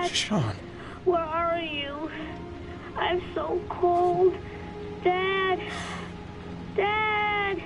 Dad? Sean. Where are you? I'm so cold. Dad! Dad!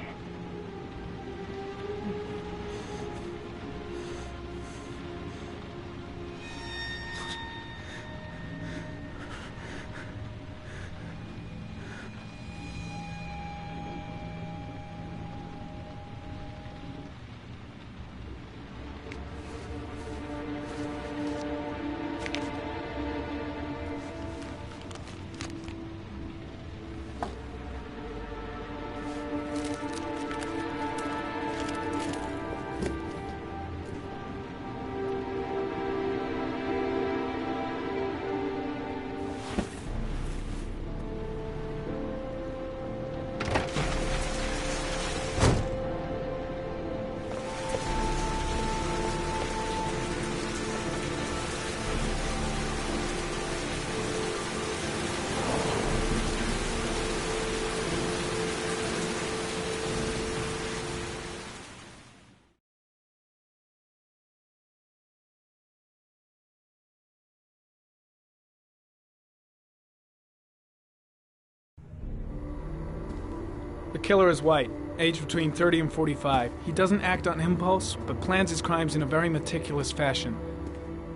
The killer is white, aged between 30 and 45. He doesn't act on impulse, but plans his crimes in a very meticulous fashion.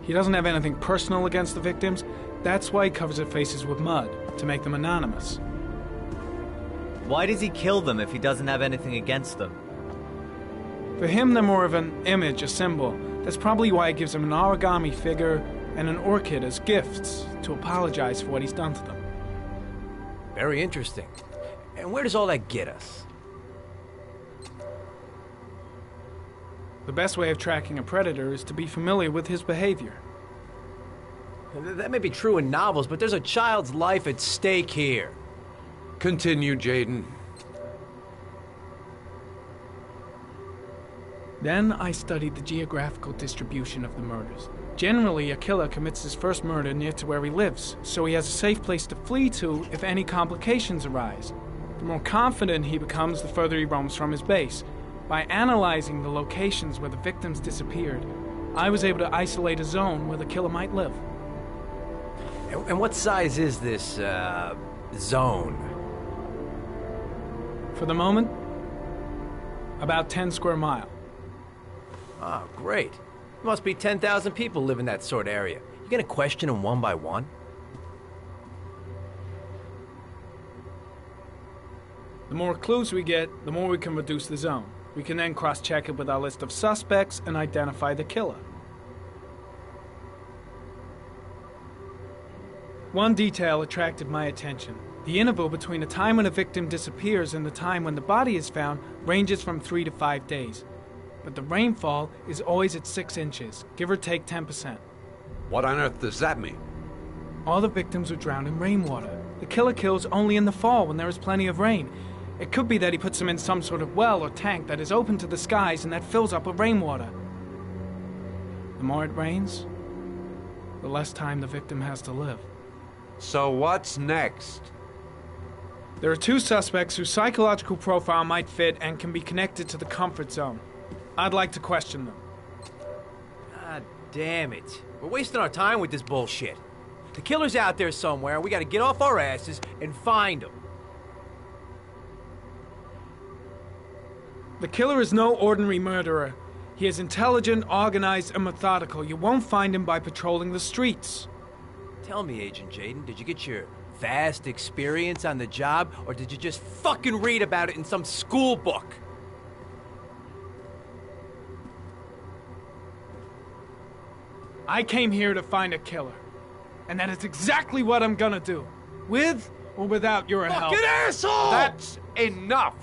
He doesn't have anything personal against the victims. That's why he covers their faces with mud, to make them anonymous. Why does he kill them if he doesn't have anything against them? For him, they're more of an image, a symbol. That's probably why he gives them an origami figure and an orchid as gifts to apologize for what he's done to them. Very interesting. And where does all that get us? The best way of tracking a predator is to be familiar with his behavior. That may be true in novels, but there's a child's life at stake here. Continue, Jayden. Then I studied the geographical distribution of the murders. Generally, a killer commits his first murder near to where he lives, so he has a safe place to flee to if any complications arise. The more confident he becomes, the further he roams from his base. By analyzing the locations where the victims disappeared, I was able to isolate a zone where the killer might live. And what size is this, zone? For the moment, about 10 square miles. Oh, great. There must be 10,000 people live in that sort of area. You gonna question them one by one? The more clues we get, the more we can reduce the zone. We can then cross-check it with our list of suspects and identify the killer. One detail attracted my attention. The interval between the time when a victim disappears and the time when the body is found ranges from 3 to 5 days. But the rainfall is always at 6 inches, give or take 10%. What on earth does that mean? All the victims were drowned in rainwater. The killer kills only in the fall when there is plenty of rain. It could be that he puts them in some sort of well or tank that is open to the skies and that fills up with rainwater. The more it rains, the less time the victim has to live. So what's next? There are 2 suspects whose psychological profile might fit and can be connected to the comfort zone. I'd like to question them. God damn it. We're wasting our time with this bullshit. The killer's out there somewhere, and we gotta get off our asses and find him. The killer is no ordinary murderer. He is intelligent, organized, and methodical. You won't find him by patrolling the streets. Tell me, Agent Jayden, did you get your vast experience on the job, or did you just fucking read about it in some school book? I came here to find a killer. And that is exactly what I'm gonna do. With or without your help. Fucking asshole! That's enough!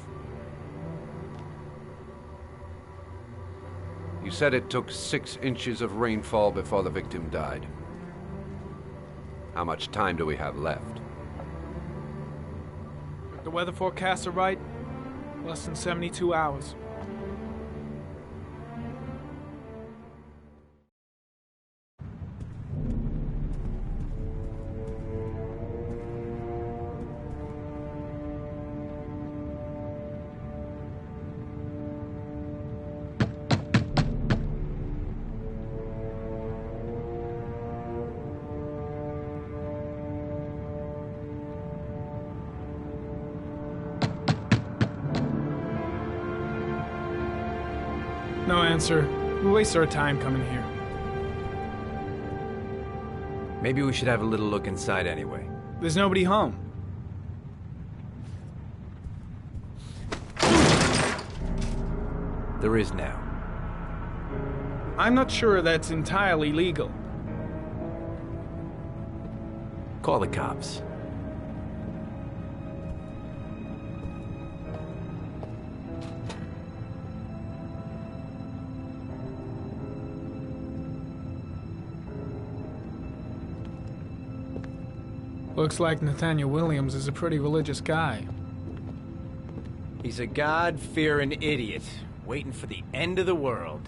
You said it took 6 inches of rainfall before the victim died. How much time do we have left? If the weather forecasts are right, less than 72 hours. answer. We waste our time coming here. Maybe we should have a little look inside anyway. There's nobody home. There is now. I'm not sure that's entirely legal. Call the cops. Looks like Nathaniel Williams is a pretty religious guy. He's a God-fearing idiot, waiting for the end of the world.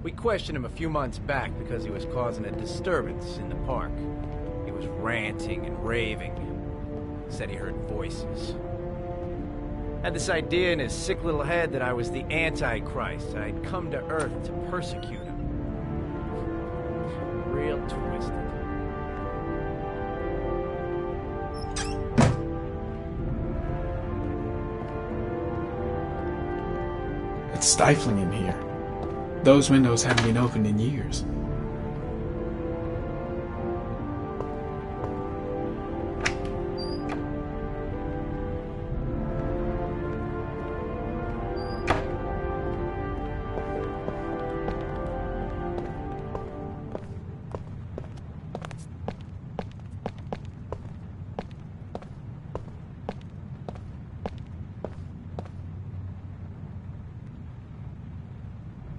We questioned him a few months back because he was causing a disturbance in the park. He was ranting and raving. Said he heard voices. Had this idea in his sick little head that I was the Antichrist. I'd come to Earth to persecute him. Real twisted. It's stifling in here. Those windows haven't been opened in years.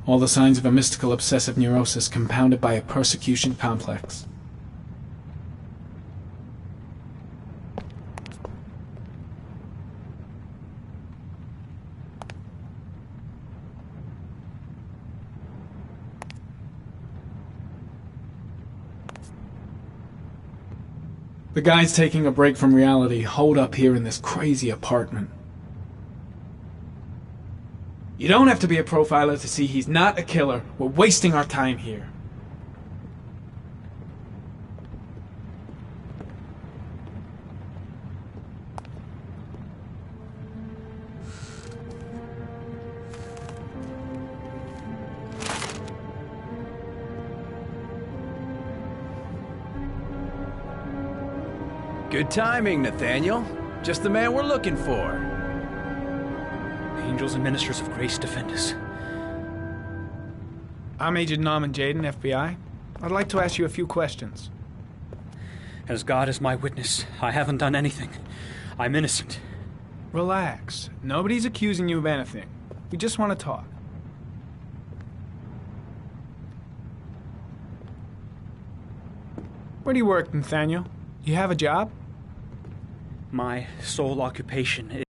All the signs of a mystical obsessive neurosis compounded by a persecution complex. The guy's taking a break from reality, holed up here in this crazy apartment. You don't have to be a profiler to see he's not a killer. We're wasting our time here. Good timing, Nathaniel. Just the man we're looking for. Angels and ministers of grace defend us. I'm Agent Norman Jayden, FBI. I'd like to ask you a few questions. As God is my witness, I haven't done anything. I'm innocent. Relax. Nobody's accusing you of anything. We just want to talk. Where do you work, Nathaniel? You have a job? My sole occupation is...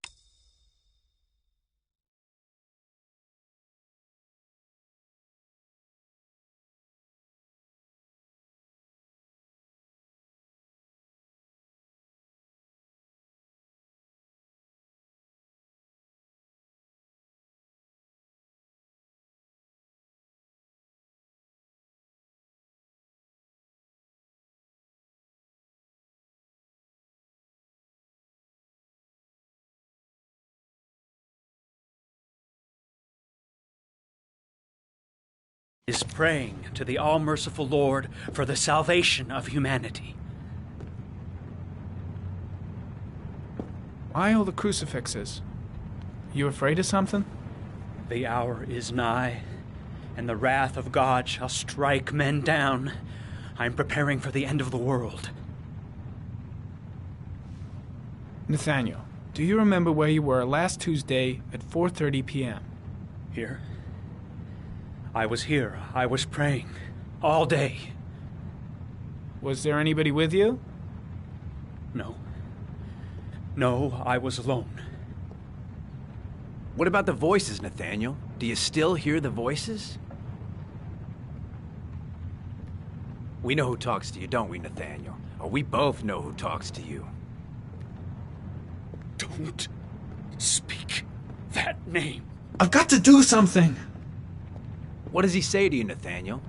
praying to the all-merciful Lord for the salvation of humanity. Why all the crucifixes? You afraid of something? The hour is nigh, and the wrath of God shall strike men down. I am preparing for the end of the world. Nathaniel, do you remember where you were last Tuesday at 4:30 p.m.? Here? I was here. I was praying. All day. Was there anybody with you? No. No, I was alone. What about the voices, Nathaniel? Do you still hear the voices? We know who talks to you, don't we, Nathaniel? Or we both know who talks to you. Don't speak that name. I've got to do something! What does he say to you, Nathaniel?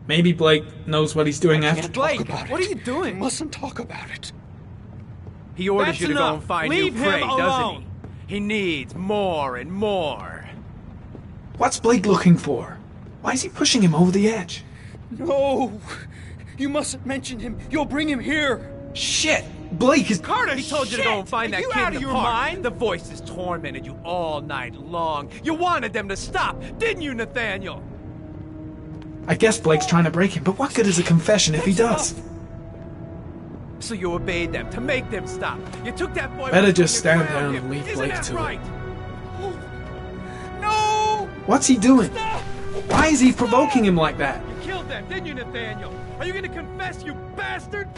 Maybe Blake knows what he's doing after. Blake, What what are you doing? You mustn't talk about it. He orders That's you to go enough. and find Leave new prey, him doesn't alone. he? He needs more and more. What's Blake looking for? Why is he pushing him over the edge? No! You mustn't mention him. You'll bring him here. Shit! Blake is... Carter, he told you to go and find that you kid out in of the your park. mind? The voices tormented you all night long. You wanted them to stop, didn't you, Nathaniel? I guess Blake's trying to break him, but what good is a confession if he does? So you obeyed them to make them stop. You took that boy. Better with you, just you stand drowned down him. and leave Isn't Blake that to it. right? No! What's he doing? Why is he provoking him like that? You killed them, didn't you, Nathaniel? Are you gonna confess, you bastard?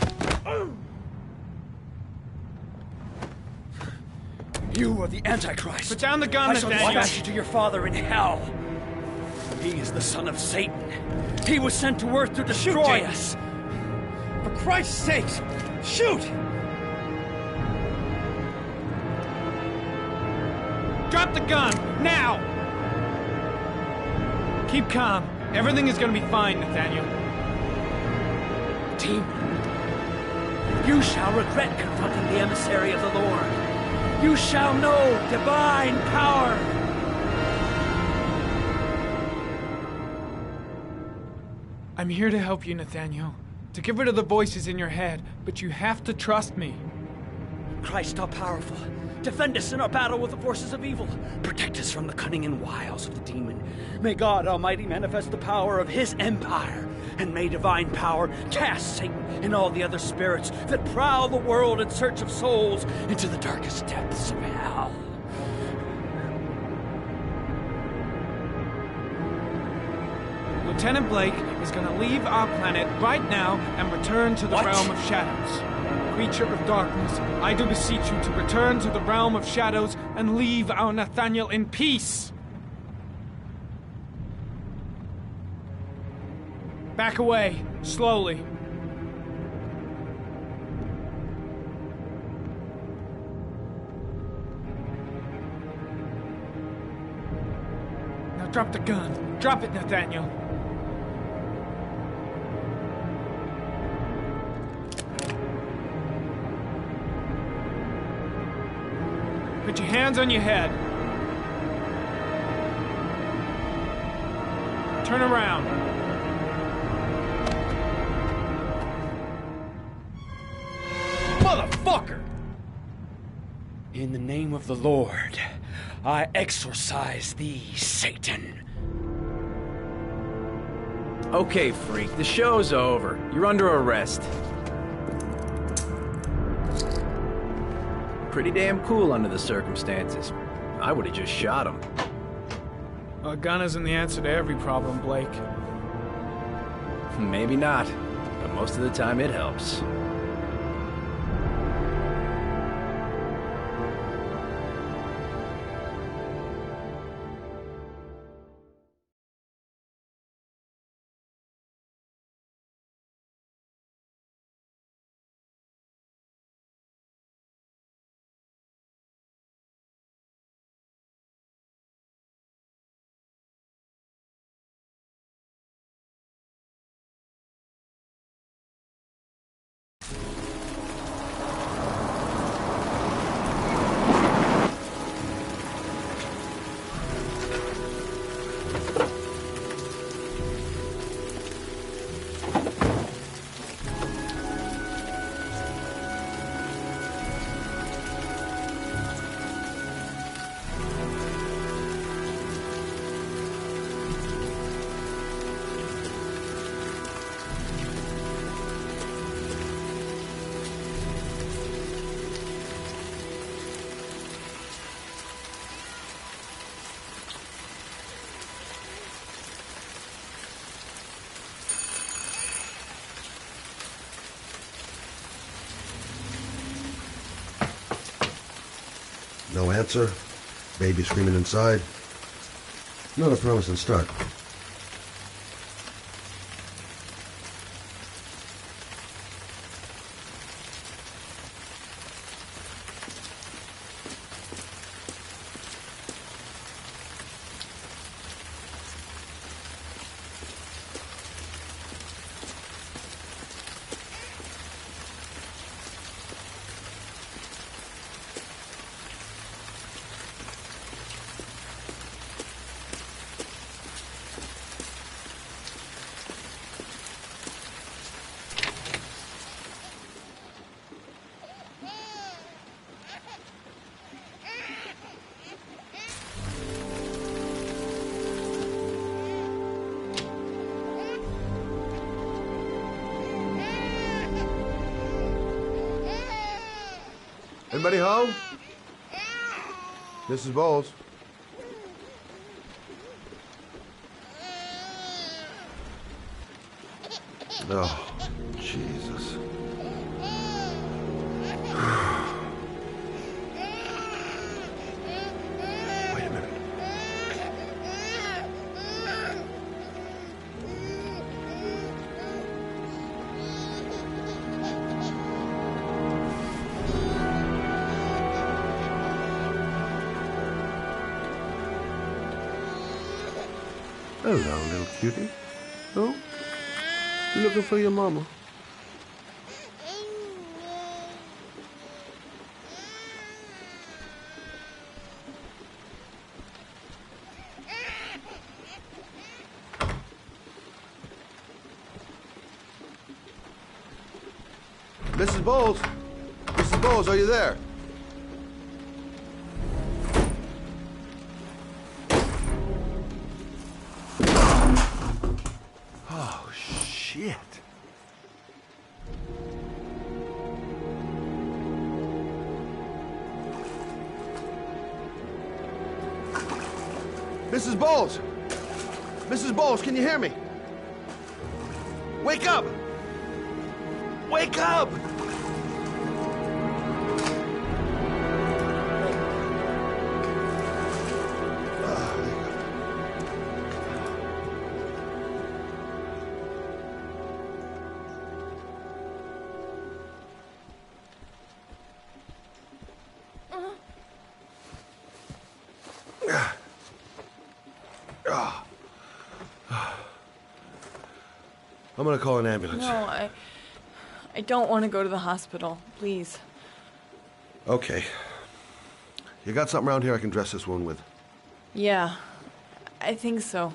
You are the Antichrist. Put down the gun, I shall Nathaniel. dispatch you to your father in hell. He is the son of Satan. He was sent to earth to destroy us. For Christ's sakes, shoot! Drop the gun, now! Keep calm. Everything is gonna be fine, Nathaniel. Demon, you shall regret confronting the emissary of the Lord. You shall know divine power. I'm here to help you, Nathaniel. To get rid of the voices in your head, but you have to trust me. Christ all powerful, defend us in our battle with the forces of evil. Protect us from the cunning and wiles of the demon. May God Almighty manifest the power of his empire, and may divine power cast Satan and all the other spirits that prowl the world in search of souls into the darkest depths of hell. Lieutenant Blake is going to leave our planet right now and return to the realm of shadows. Creature of darkness, I do beseech you to return to the realm of shadows and leave our Nathaniel in peace. Back away, slowly. Now drop the gun. Drop it, Nathaniel. Put your hands on your head. Turn around. Motherfucker! In the name of the Lord, I exorcise thee, Satan. Okay, freak, the show's over. You're under arrest. Pretty damn cool under the circumstances. I would have just shot him. A gun isn't the answer to every problem, Blake. Maybe not, but most of the time it helps. No answer. Baby screaming inside. Not a promising start. Anybody home? Mrs. Bowles? Oh, Jesus. Wait a minute. Hello, little cutie. Oh? You looking for your mama? Mrs. Bowles? Mrs. Bowles, are you there? Oh, shit. Mrs. Bowles! Mrs. Bowles, can you hear me? Wake up! Wake up! I'm gonna call an ambulance. No, I don't want to go to the hospital. Please. Okay. You got something around here I can dress this wound with? Yeah, I think so.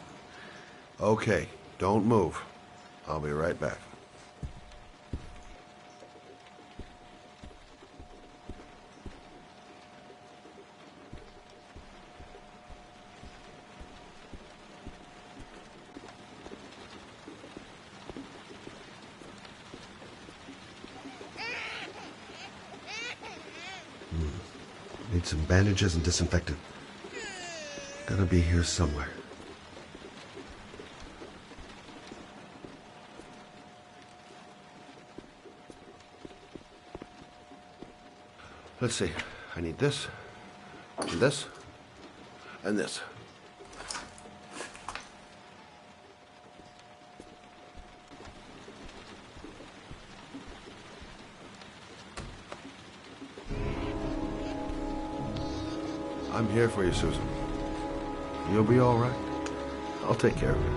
Okay, don't move. I'll be right back. Need some bandages and disinfectant. Gotta be here somewhere. Let's see. I need this, and this, and this. I'm here for you, Susan. You'll be all right. I'll take care of you.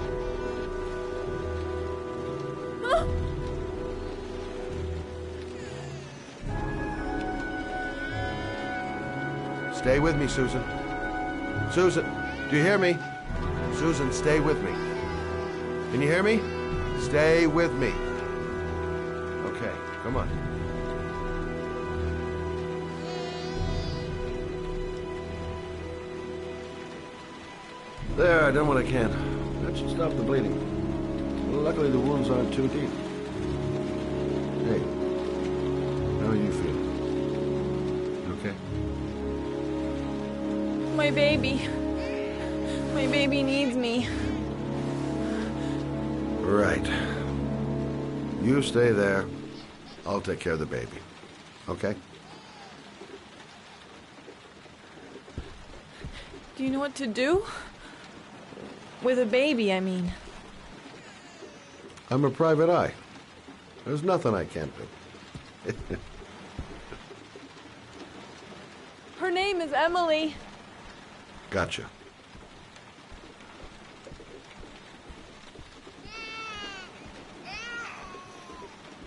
Stay with me, Susan. Susan, do you hear me? Susan, stay with me. Can you hear me? Stay with me. Okay, come on. There, I done what I can. That should stop the bleeding. Luckily, the wounds aren't too deep. Hey, how are you feeling? You okay? My baby. My baby needs me. Right. You stay there. I'll take care of the baby. Okay? Do you know what to do? With a baby, I mean. I'm a private eye. There's nothing I can't do. Her name is Emily. Gotcha.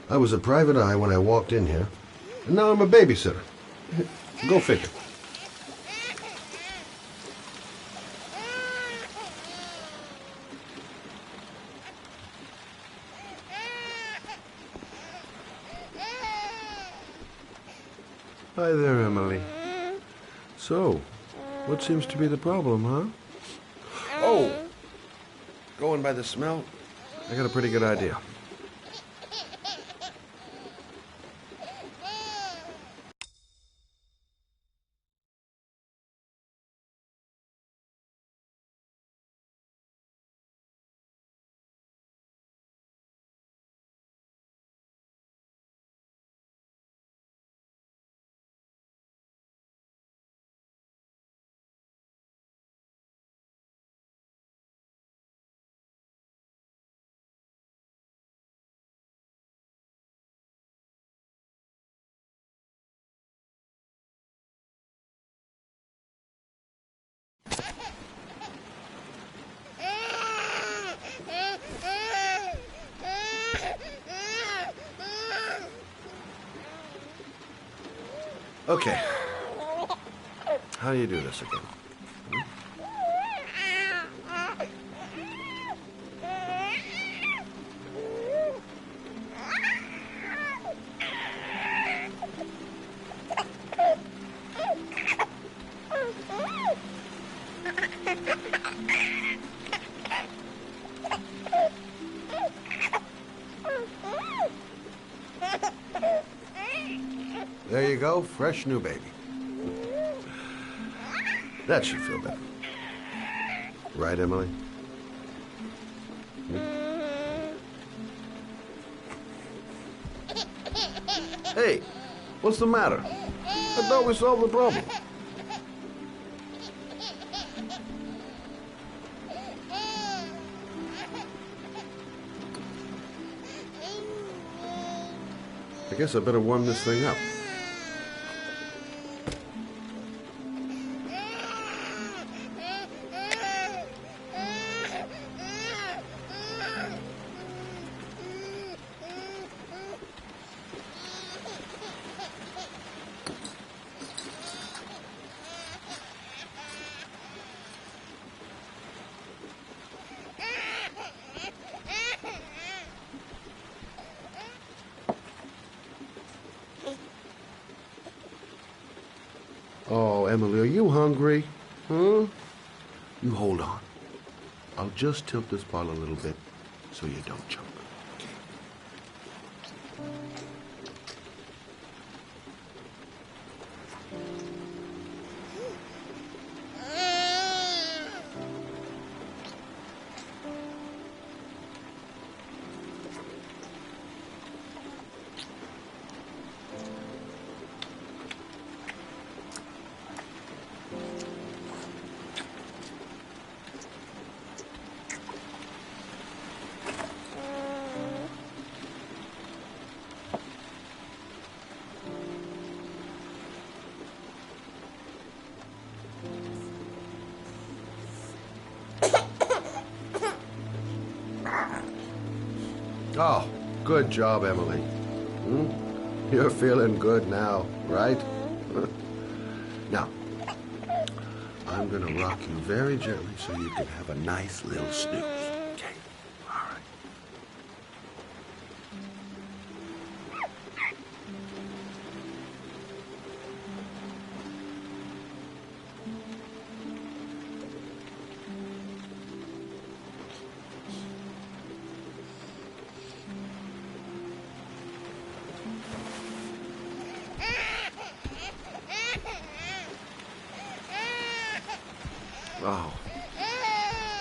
I was a private eye when I walked in here, and now I'm a babysitter. Go figure. Hi there, Emily. So, what seems to be the problem, huh? Oh! Going by the smell, I got a pretty good idea. Okay. How do you do this again? There you go, fresh new baby. That should feel better. Right, Emily? Hey, what's the matter? I thought we solved the problem. I guess I better warm this thing up. Oh, Emily, are you hungry? Huh? You hold on. I'll just tilt this bottle a little bit so you don't choke. Oh, good job, Emily. You're feeling good now, right? Now, I'm gonna rock you very gently so you can have a nice little snooze. Okay, all right. Oh,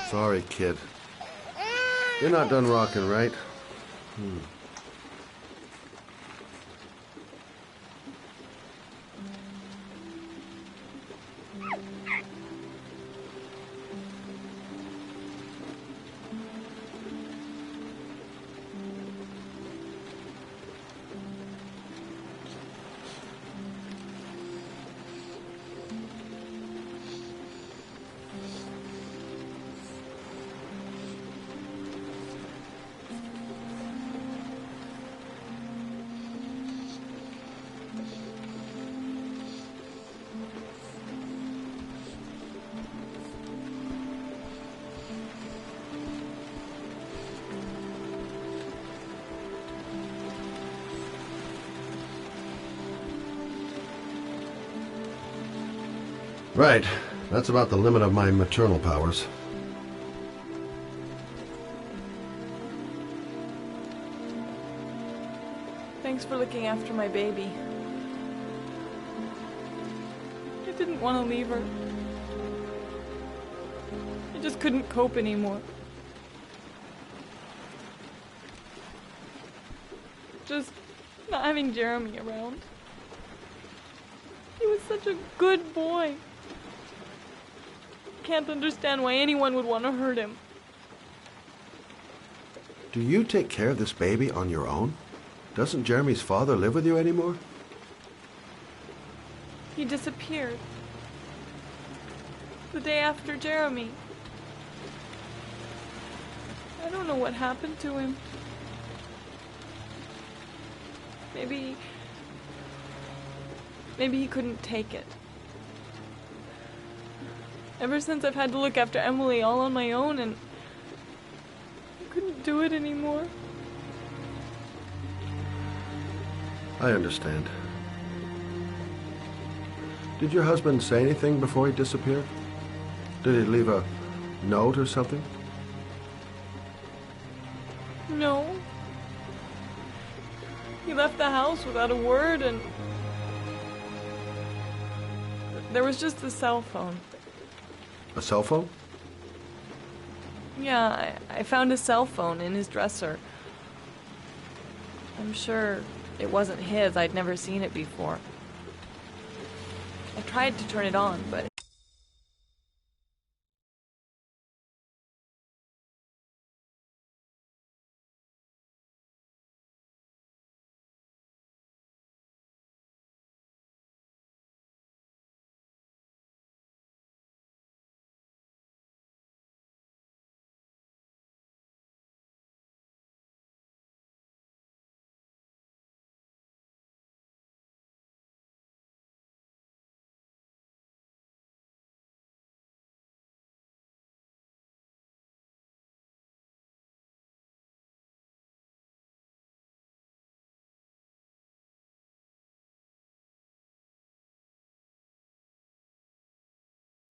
sorry, kid. You're not done rocking, right? Right. That's about the limit of my maternal powers. Thanks for looking after my baby. I didn't want to leave her. I just couldn't cope anymore. Just not having Jeremy around. He was such a good boy. Can't understand why anyone would want to hurt him. Do you take care of this baby on your own? Doesn't Jeremy's father live with you anymore? He disappeared. The day after Jeremy. I don't know what happened to him. Maybe he couldn't take it. Ever since I've had to look after Emily all on my own, and I couldn't do it anymore. I understand. Did your husband say anything before he disappeared? Did he leave a note or something? No. He left the house without a word, and there was just a cell phone. A cell phone? Yeah, I found a cell phone in his dresser. I'm sure it wasn't his. I'd never seen it before. I tried to turn it on, but...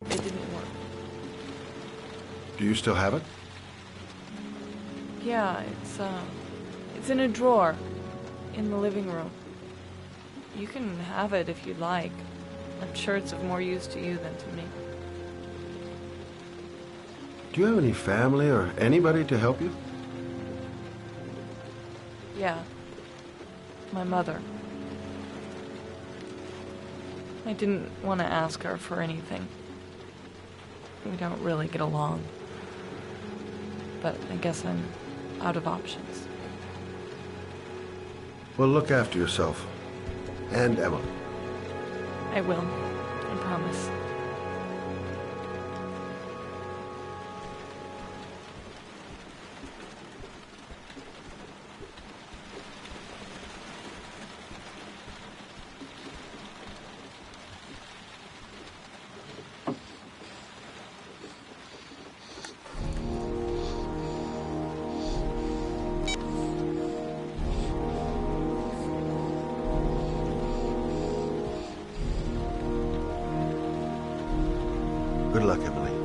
it didn't work. Do you still have it? Yeah, it's in a drawer in the living room. You can have it if you'd like. I'm sure it's of more use to you than to me. Do you have any family or anybody to help you? Yeah. My mother. I didn't want to ask her for anything. We don't really get along. But I guess I'm out of options. Well, look after yourself. And Emily. I will. I promise. Good luck, Emily.